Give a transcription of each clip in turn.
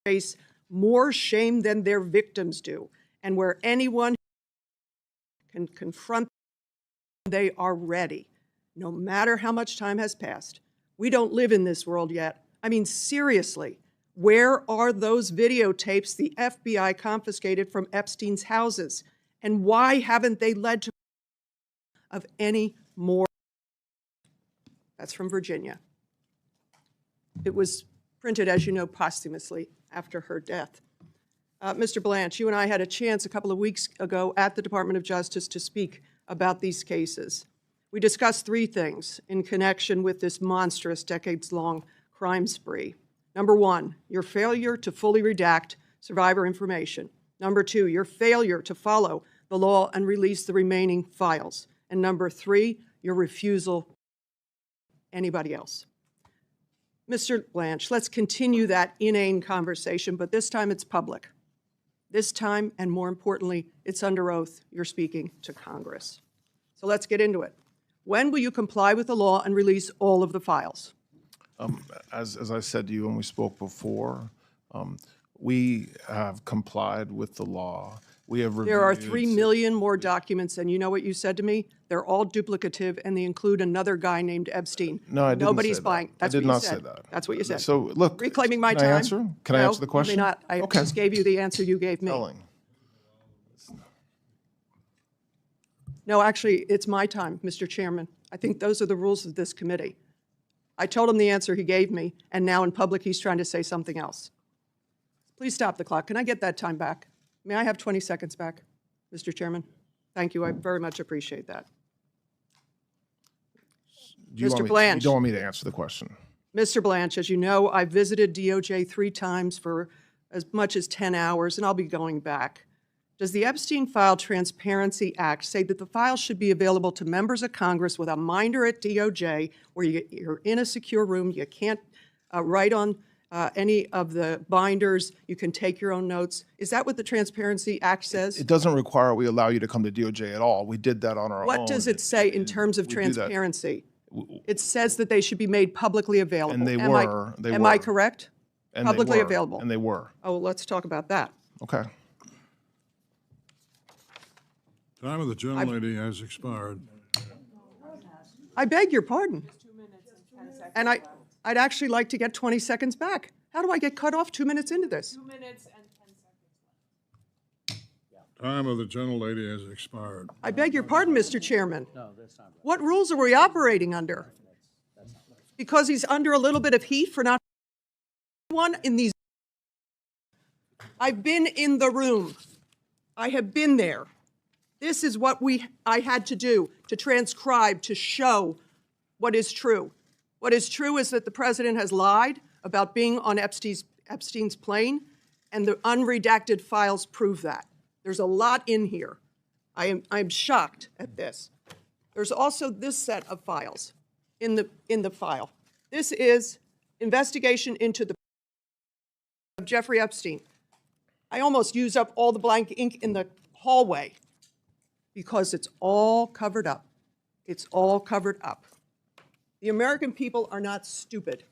face more shame than their victims do, and where anyone can confront them, they are ready, no matter how much time has passed. We don't live in this world yet. I mean, seriously, where are those videotapes the FBI confiscated from Epstein's houses? And why haven't they led to of any more? That's from Virginia. It was printed, as you know, posthumously after her death. Mr. Blanch, you and I had a chance a couple of weeks ago at the Department of Justice to speak about these cases. We discussed three things in connection with this monstrous, decades-long crime spree. Number one, your failure to fully redact survivor information. Number two, your failure to follow the law and release the remaining files. And number three, your refusal anybody else. Mr. Blanch, let's continue that inane conversation, but this time it's public. This time, and more importantly, it's under oath. You're speaking to Congress. So let's get into it. When will you comply with the law and release all of the files? As I said to you when we spoke before, we have complied with the law. We have reviewed. There are 3 million more documents, and you know what you said to me? They're all duplicative, and they include another guy named Epstein. No, I didn't Nobody's say that. buying. That's I did what you not said. say that. That's what you said. So look, Reclaiming my can time. I answer? Can I answer the question? You may not. I Okay. just gave you the answer you gave me. Telling. No, actually, it's my time, Mr. Chairman. I think those are the rules of this committee. I told him the answer he gave me, and now in public he's trying to say something else. Please stop the clock. Can I get that time back? May I have 20 seconds back, Mr. Chairman? Thank you. I very much appreciate that. Mr. Blanch. You don't want me to answer the question. Mr. Blanch, as you know, I visited DOJ 3 times for as much as 10 hours, and I'll be going back. Does the Epstein File Transparency Act say that the files should be available to members of Congress with a minder at DOJ, where you're in a secure room, you can't write on any of the binders, you can take your own notes? Is that what the Transparency Act says? It doesn't require we allow you to come to DOJ at all. We did that on our own. What does it say in terms of transparency? It says that they should be made publicly available. And they Am were. Am I correct? And publicly they were, available. And they were. Oh, well, let's talk about that. Okay. Time of the gentlelady has expired. I beg your pardon. And I'd actually like to get 20 seconds back. How do I get cut off 2 minutes into this? 2 minutes and 10 seconds left. Time of the gentlelady has expired. I beg your pardon, Mr. Chairman. What rules are we operating under? Because he's under a little bit of heat for not one in these. I've been in the room. I have been there. This is what I had to do, to transcribe, to show what is true. What is true is that the president has lied about being on Epstein's plane, and the unredacted files prove that. There's a lot in here. I'm shocked at this. There's also this set of files in the file. This is investigation into the of Jeffrey Epstein. I almost used up all the blank ink in the hallway because it's all covered up. It's all covered up. The American people are not stupid.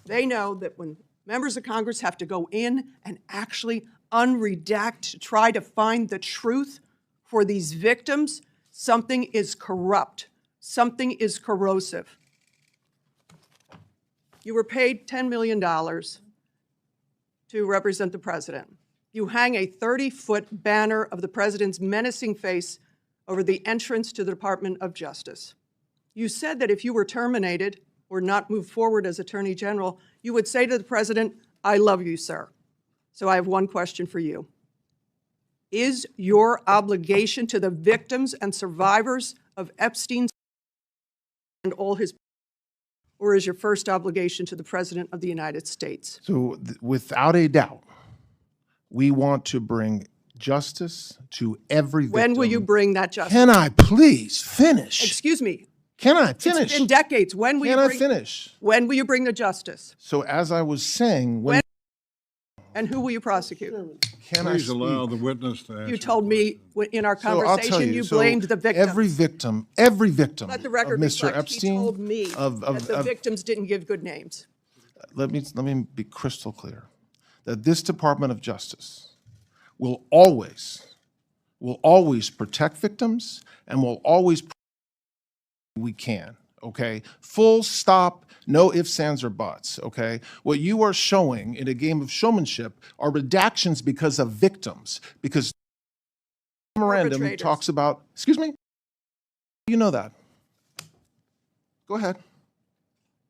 They know that when members of Congress have to go in and actually unredact to try to find the truth for these victims, something is corrupt. Something is corrosive. You were paid $10 million to represent the president. You hang a 30-foot banner of the president's menacing face over the entrance to the Department of Justice. You said that if you were terminated or not moved forward as Attorney General, you would say to the president, "I love you, sir." So I have one question for you. Is your obligation to the victims and survivors of Epstein and all his, or is your first obligation to the President of the United States? So without a doubt, we want to bring justice to every victim. When will you bring that justice? Can I please finish? Excuse me. Can I finish? It's been decades. When will Can you I bring, finish? When will you bring the justice? So as I was saying, when And who will you prosecute? can I Please speak? allow the witness to answer. You told me in our So I'll tell conversation you so blamed the victim. Every victim Let the of record Mr. reflect, Epstein, he told me of that the victims didn't give good names. let me be crystal clear. that this Department of Justice will always protect victims and will always we can, okay? Full stop, no ifs, ands, or buts, okay? What you are showing in a game of showmanship are redactions because of victims, because memorandum Perpetrators. talks about, excuse me? You know that. Go ahead.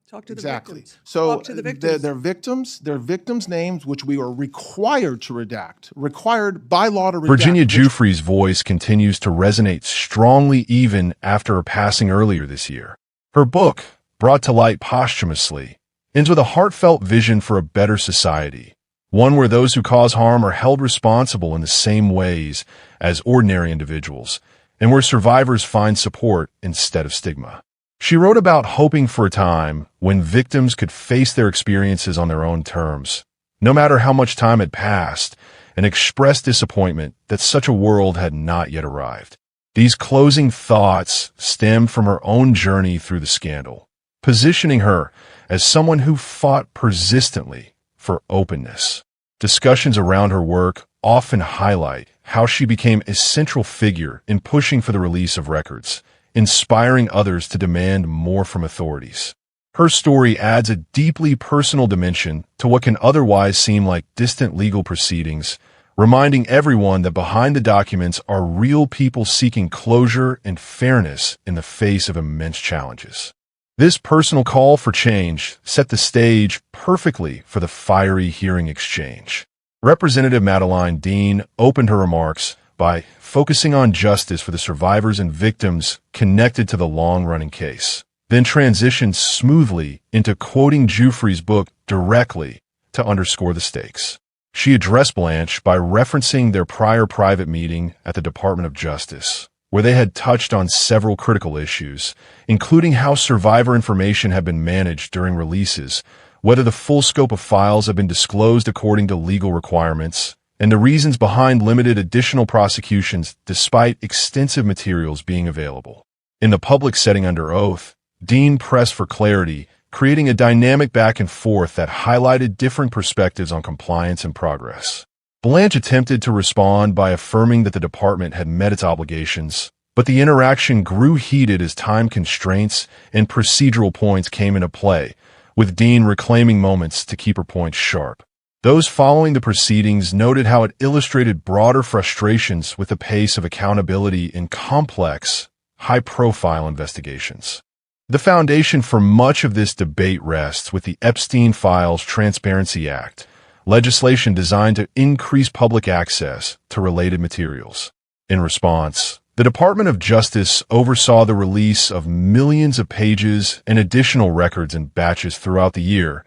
Talk to the Exactly. victims. So Talk to the victims. they're victims' names, which we are required to redact, required by law to redact. Virginia which- Giuffre's voice continues to resonate strongly even after her passing earlier this year. Her book, brought to light posthumously, ends with a heartfelt vision for a better society, one where those who cause harm are held responsible in the same ways as ordinary individuals, and where survivors find support instead of stigma. She wrote about hoping for a time when victims could face their experiences on their own terms, no matter how much time had passed, and expressed disappointment that such a world had not yet arrived. These closing thoughts stemmed from her own journey through the scandal, positioning her as someone who fought persistently for openness. Discussions around her work often highlight how she became a central figure in pushing for the release of records, inspiring others to demand more from authorities. Her story adds a deeply personal dimension to what can otherwise seem like distant legal proceedings, reminding everyone that behind the documents are real people seeking closure and fairness in the face of immense challenges. This personal call for change set the stage perfectly for the fiery hearing exchange. Representative Madeleine Dean opened her remarks by focusing on justice for the survivors and victims connected to the long-running case, then transitioned smoothly into quoting Giuffre's book directly to underscore the stakes. She addressed Blanche by referencing their prior private meeting at the Department of Justice, where they had touched on several critical issues, including how survivor information had been managed during releases, whether the full scope of files had been disclosed according to legal requirements, and the reasons behind limited additional prosecutions despite extensive materials being available. In the public setting under oath, Dean pressed for clarity, creating a dynamic back and forth that highlighted different perspectives on compliance and progress. Blanche attempted to respond by affirming that the department had met its obligations, but the interaction grew heated as time constraints and procedural points came into play, with Dean reclaiming moments to keep her points sharp. Those following the proceedings noted how it illustrated broader frustrations with the pace of accountability in complex, high-profile investigations. The foundation for much of this debate rests with the Epstein Files Transparency Act, legislation designed to increase public access to related materials. In response, the Department of Justice oversaw the release of millions of pages and additional records in batches throughout the year,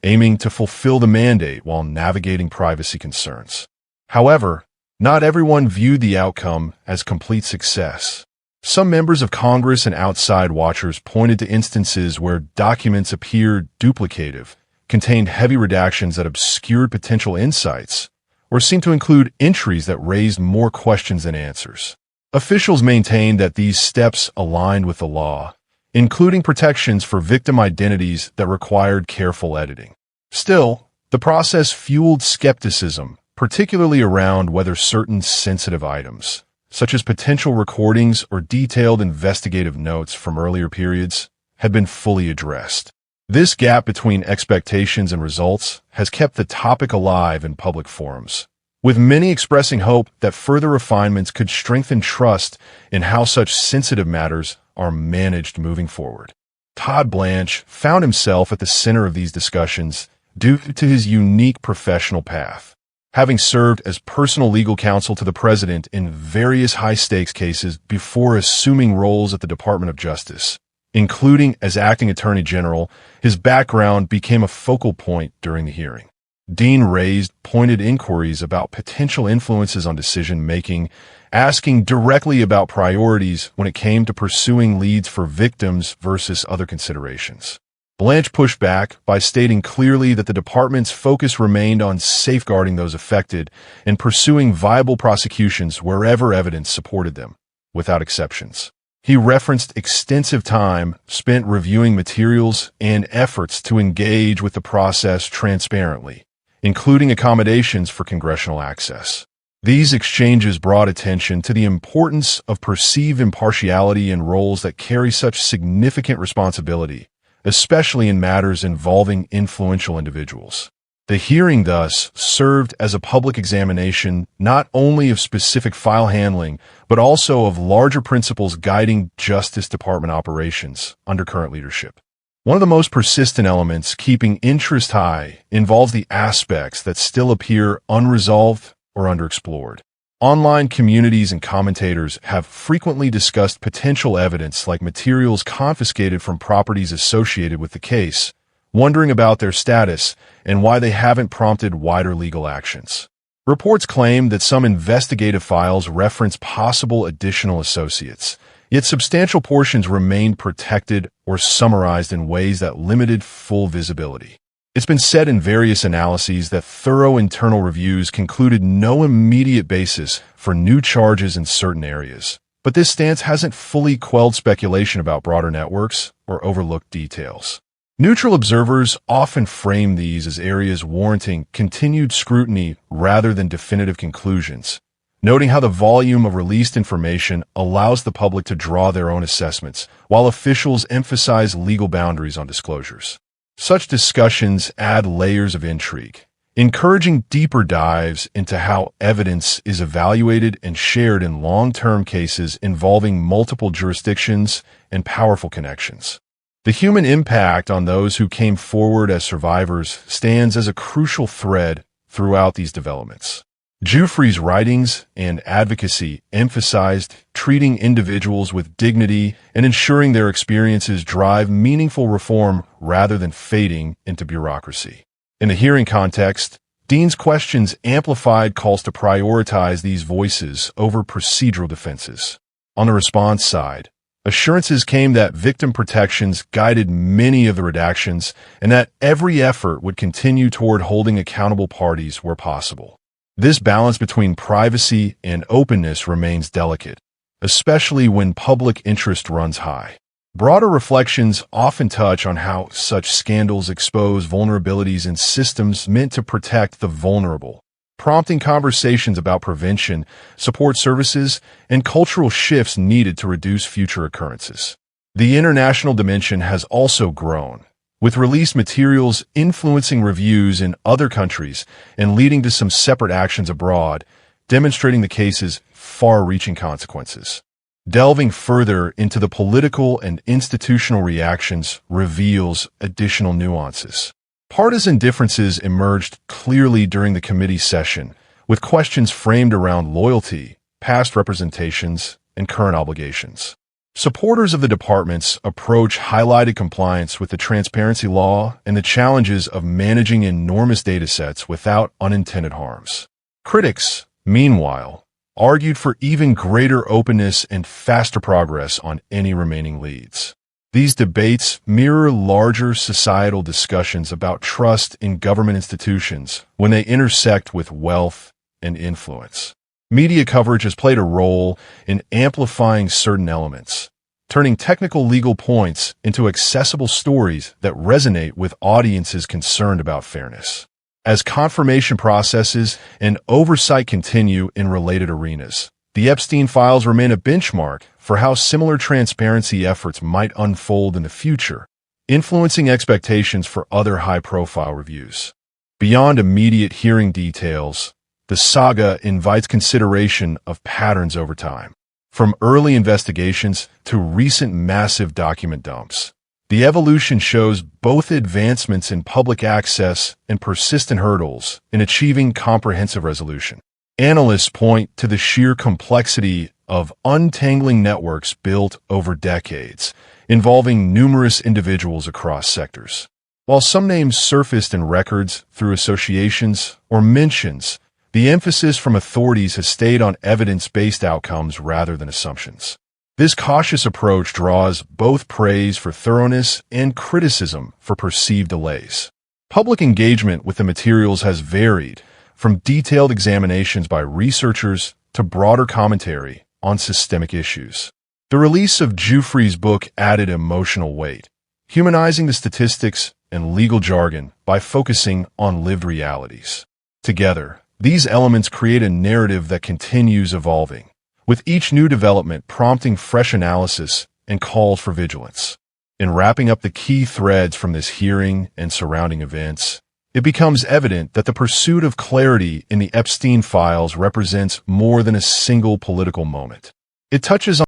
aiming to fulfill the mandate while navigating privacy concerns. However, not everyone viewed the outcome as complete success. Some members of Congress and outside watchers pointed to instances where documents appeared duplicative, contained heavy redactions that obscured potential insights, or seemed to include entries that raised more questions than answers. Officials maintained that these steps aligned with the law, including protections for victim identities that required careful editing. Still, the process fueled skepticism, particularly around whether certain sensitive items, such as potential recordings or detailed investigative notes from earlier periods, had been fully addressed. This gap between expectations and results has kept the topic alive in public forums, with many expressing hope that further refinements could strengthen trust in how such sensitive matters are managed moving forward. Todd Blanch found himself at the center of these discussions due to his unique professional path. Having served as personal legal counsel to the president in various high-stakes cases before assuming roles at the Department of Justice, including as acting attorney general, his background became a focal point during the hearing. Dean raised pointed inquiries about potential influences on decision-making, asking directly about priorities when it came to pursuing leads for victims versus other considerations. Blanche pushed back by stating clearly that the department's focus remained on safeguarding those affected and pursuing viable prosecutions wherever evidence supported them, without exceptions. He referenced extensive time spent reviewing materials and efforts to engage with the process transparently, including accommodations for congressional access. These exchanges brought attention to the importance of perceived impartiality in roles that carry such significant responsibility, especially in matters involving influential individuals. The hearing thus served as a public examination not only of specific file handling, but also of larger principles guiding Justice Department operations under current leadership. One of the most persistent elements keeping interest high involves the aspects that still appear unresolved or underexplored. Online communities and commentators have frequently discussed potential evidence like materials confiscated from properties associated with the case, wondering about their status and why they haven't prompted wider legal actions. Reports claim that some investigative files reference possible additional associates, yet substantial portions remain protected or summarized in ways that limited full visibility. It's been said in various analyses that thorough internal reviews concluded no immediate basis for new charges in certain areas, but this stance hasn't fully quelled speculation about broader networks or overlooked details. Neutral observers often frame these as areas warranting continued scrutiny rather than definitive conclusions, noting how the volume of released information allows the public to draw their own assessments, while officials emphasize legal boundaries on disclosures. Such discussions add layers of intrigue, encouraging deeper dives into how evidence is evaluated and shared in long-term cases involving multiple jurisdictions and powerful connections. The human impact on those who came forward as survivors stands as a crucial thread throughout these developments. Giuffre's writings and advocacy emphasized treating individuals with dignity and ensuring their experiences drive meaningful reform rather than fading into bureaucracy. In the hearing context, Dean's questions amplified calls to prioritize these voices over procedural defenses. On the response side, assurances came that victim protections guided many of the redactions and that every effort would continue toward holding accountable parties where possible. This balance between privacy and openness remains delicate, especially when public interest runs high. Broader reflections often touch on how such scandals expose vulnerabilities in systems meant to protect the vulnerable, prompting conversations about prevention, support services, and cultural shifts needed to reduce future occurrences. The international dimension has also grown, with released materials influencing reviews in other countries and leading to some separate actions abroad, demonstrating the case's far-reaching consequences. Delving further into the political and institutional reactions reveals additional nuances. Partisan differences emerged clearly during the committee session, with questions framed around loyalty, past representations, and current obligations. Supporters of the department's approach highlighted compliance with the transparency law and the challenges of managing enormous datasets without unintended harms. Critics, meanwhile, argued for even greater openness and faster progress on any remaining leads. These debates mirror larger societal discussions about trust in government institutions when they intersect with wealth and influence. Media coverage has played a role in amplifying certain elements, turning technical legal points into accessible stories that resonate with audiences concerned about fairness. As confirmation processes and oversight continue in related arenas, the Epstein files remain a benchmark for how similar transparency efforts might unfold in the future, influencing expectations for other high-profile reviews. Beyond immediate hearing details, the saga invites consideration of patterns over time. From early investigations to recent massive document dumps, the evolution shows both advancements in public access and persistent hurdles in achieving comprehensive resolution. Analysts point to the sheer complexity of untangling networks built over decades, involving numerous individuals across sectors. While some names surfaced in records through associations or mentions, the emphasis from authorities has stayed on evidence-based outcomes rather than assumptions. This cautious approach draws both praise for thoroughness and criticism for perceived delays. Public engagement with the materials has varied, from detailed examinations by researchers to broader commentary on systemic issues. The release of Giuffre's book added emotional weight, humanizing the statistics and legal jargon by focusing on lived realities. Together, these elements create a narrative that continues evolving, with each new development prompting fresh analysis and calls for vigilance. In wrapping up the key threads from this hearing and surrounding events, it becomes evident that the pursuit of clarity in the Epstein files represents more than a single political moment. It touches on